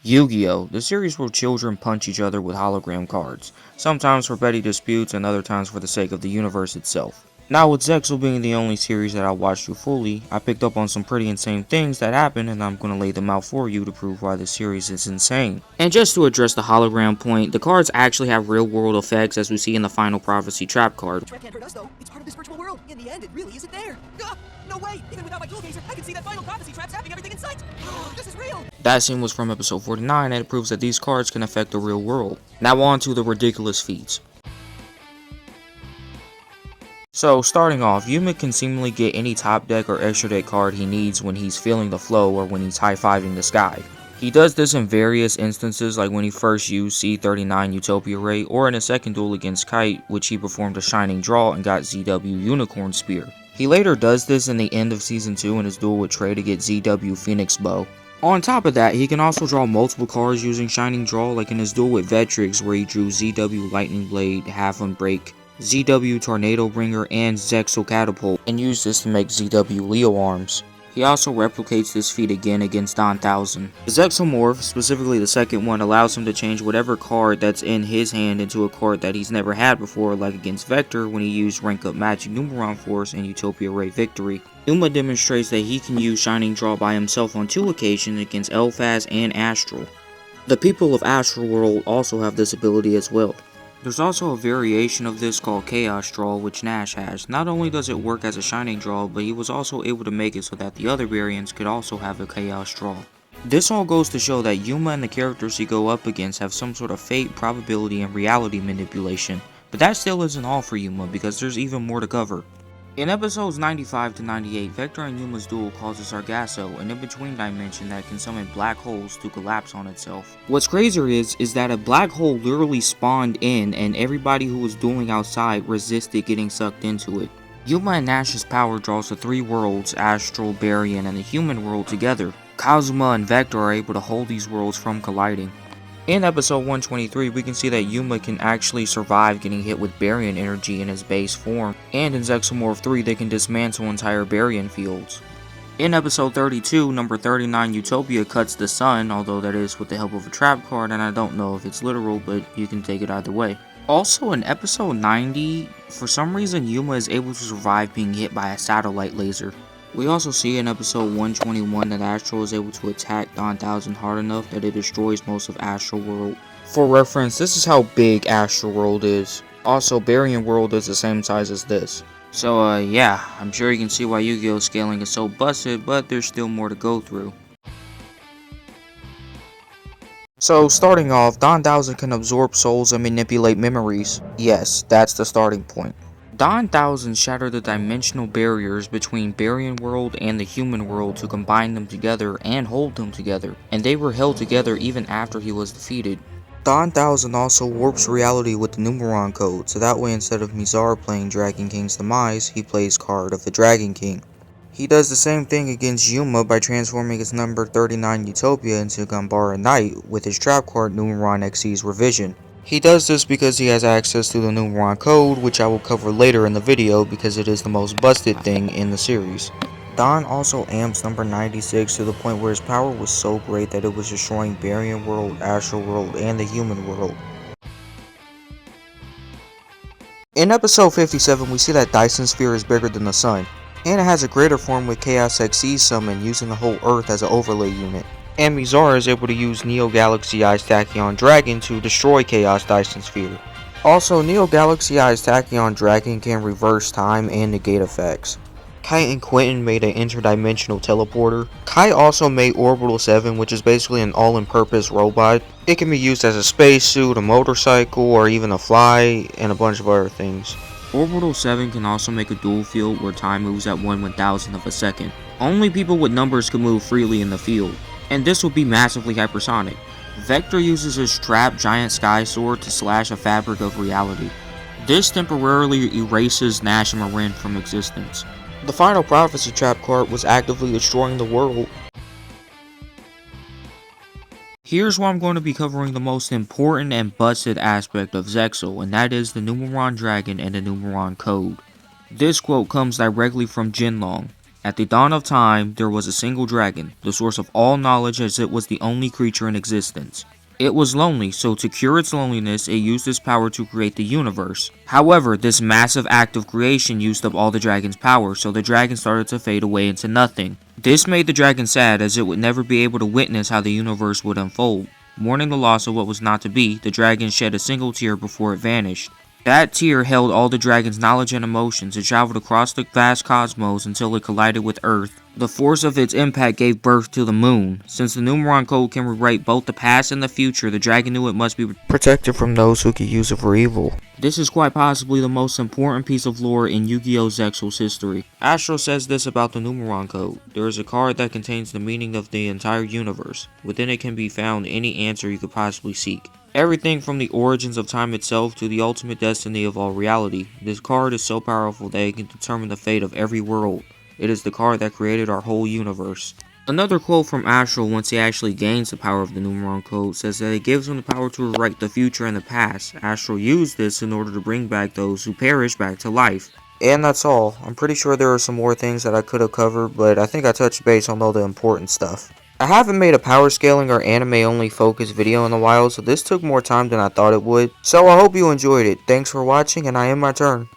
Yu-Gi-Oh! The series where children punch each other with hologram cards, sometimes for petty disputes and other times for the sake of the universe itself. Now with Zexal being the only series that I watched through fully, I picked up on some pretty insane things that happen and I'm gonna lay them out for you to prove why this series is insane. And just to address the hologram point, the cards actually have real world effects as we see in the Final Prophecy trap card. The trap can't hurt us though, it's part of this virtual world. In the end, it really isn't there. No way, even without my tool caser, I can see that Final Prophecy trap zapping everything in sight. This is real. That scene was from episode 49 and it proves that these cards can affect the real world. Now on to the ridiculous feats. So starting off, Yuma can seemingly get any top deck or extra deck card he needs when he's feeling the flow or when he's high-fiving the sky. He does this in various instances, like when he first used C39 Utopia Ray, or in a second duel against Kite, which he performed a Shining Draw and got ZW Unicorn Spear. He later does this in the end of Season 2 in his duel with Trey to get ZW Phoenix Bow. On top of that, he can also draw multiple cards using Shining Draw, like in his duel with Vetrix where he drew ZW Lightning Blade, Half Unbreak, ZW Tornado Bringer, and Zexal Catapult, and used this to make ZW Leo Arms. He also replicates this feat again against Don Thousand. The Zexal Morph, specifically the second one, allows him to change whatever card that's in his hand into a card that he's never had before, like against Vector when he used Rank Up Magic Numeron Force and Utopia Ray Victory. Yuma demonstrates that he can use Shining Draw by himself on 2 occasions against Elphaz and Astral. The people of Astral World also have this ability as well. There's also a variation of this called Chaos Draw, which Nash has. Not only does it work as a Shining Draw, but he was also able to make it so that the other variants could also have a Chaos Draw. This all goes to show that Yuma and the characters he go up against have some sort of fate, probability, and reality manipulation. But that still isn't all for Yuma, because there's even more to cover. In episodes 95 to 98, Vector and Yuma's duel causes Sargasso, an in-between dimension that can summon black holes to collapse on itself. What's crazier is that a black hole literally spawned in and everybody who was dueling outside resisted getting sucked into it. Yuma and Nash's power draws the 3 worlds, Astral, Baryon, and the human world together. Kazuma and Vector are able to hold these worlds from colliding. In episode 123, we can see that Yuma can actually survive getting hit with Baryon energy in his base form, and in Zexal 3 they can dismantle entire Baryon fields. In episode 32, number 39 Utopia cuts the sun, although that is with the help of a trap card, and I don't know if it's literal, but you can take it either way. Also in episode 90, for some reason Yuma is able to survive being hit by a satellite laser. We also see in episode 121 that Astral is able to attack Don Thousand hard enough that it destroys most of Astral World. For reference, this is how big Astral World is. Also, Baryon World is the same size as this. So yeah, I'm sure you can see why Yu-Gi-Oh! Scaling is so busted, but there's still more to go through. So starting off, Don Thousand can absorb souls and manipulate memories. Yes, that's the starting point. Don Thousand shattered the dimensional barriers between Baryon World and the human world to combine them together and hold them together, and they were held together even after he was defeated. Don Thousand also warps reality with the Numeron code, so that way instead of Mizar playing Dragon King's Demise, he plays card of the Dragon King. He does the same thing against Yuma by transforming his number 39 Utopia into Gambara Knight with his trap card Numeron XC's Revision. He does this because he has access to the Numeron code, which I will cover later in the video because it is the most busted thing in the series. Don also amps number 96 to the point where his power was so great that it was destroying Baryon World, Astral World, and the human world. In episode 57 we see that Dyson Sphere is bigger than the sun, and it has a greater form with Chaos XC's summon using the whole Earth as an overlay unit. And Mizar is able to use Neo Galaxy Eyes Tachyon Dragon to destroy Chaos Dyson Sphere. Also, Neo Galaxy Eyes Tachyon Dragon can reverse time and negate effects. Kite and Quentin made an interdimensional teleporter. Kite also made Orbital 7, which is basically an all-in-purpose robot. It can be used as a spacesuit, a motorcycle, or even a fly, and a bunch of other things. Orbital 7 can also make a dual field where time moves at 1/1000 of a second. Only people with numbers can move freely in the field, and this will be massively hypersonic. Vector uses his trap giant sky sword to slash a fabric of reality. This temporarily erases Nash and Marin from existence. The Final Prophecy trap card was actively destroying the world. Here's where I'm going to be covering the most important and busted aspect of Zexal, and that is the Numeron Dragon and the Numeron Code. This quote comes directly from Jinlong. At the dawn of time, there was a single dragon, the source of all knowledge as it was the only creature in existence. It was lonely, so to cure its loneliness, it used its power to create the universe. However, this massive act of creation used up all the dragon's power, so the dragon started to fade away into nothing. This made the dragon sad, as it would never be able to witness how the universe would unfold. Mourning the loss of what was not to be, the dragon shed a single tear before it vanished. That tear held all the dragon's knowledge and emotions. It traveled across the vast cosmos until it collided with Earth. The force of its impact gave birth to the moon. Since the Numeron code can rewrite both the past and the future, the dragon knew it must be protected from those who could use it for evil. This is quite possibly the most important piece of lore in Yu-Gi-Oh! Zexal's history. Astro says this about the Numeron code. There is a card that contains the meaning of the entire universe. Within it can be found any answer you could possibly seek. Everything from the origins of time itself to the ultimate destiny of all reality. This card is so powerful that it can determine the fate of every world. It is the card that created our whole universe. Another quote from Astral once he actually gains the power of the Numeron code says that it gives him the power to rewrite the future and the past. Astral used this in order to bring back those who perished back to life. And that's all. I'm pretty sure there are some more things that I could have covered, but I think I touched base on all the important stuff. I haven't made a power scaling or anime only focused video in a while, so this took more time than I thought it would. So I hope you enjoyed it. Thanks for watching, and I end my turn.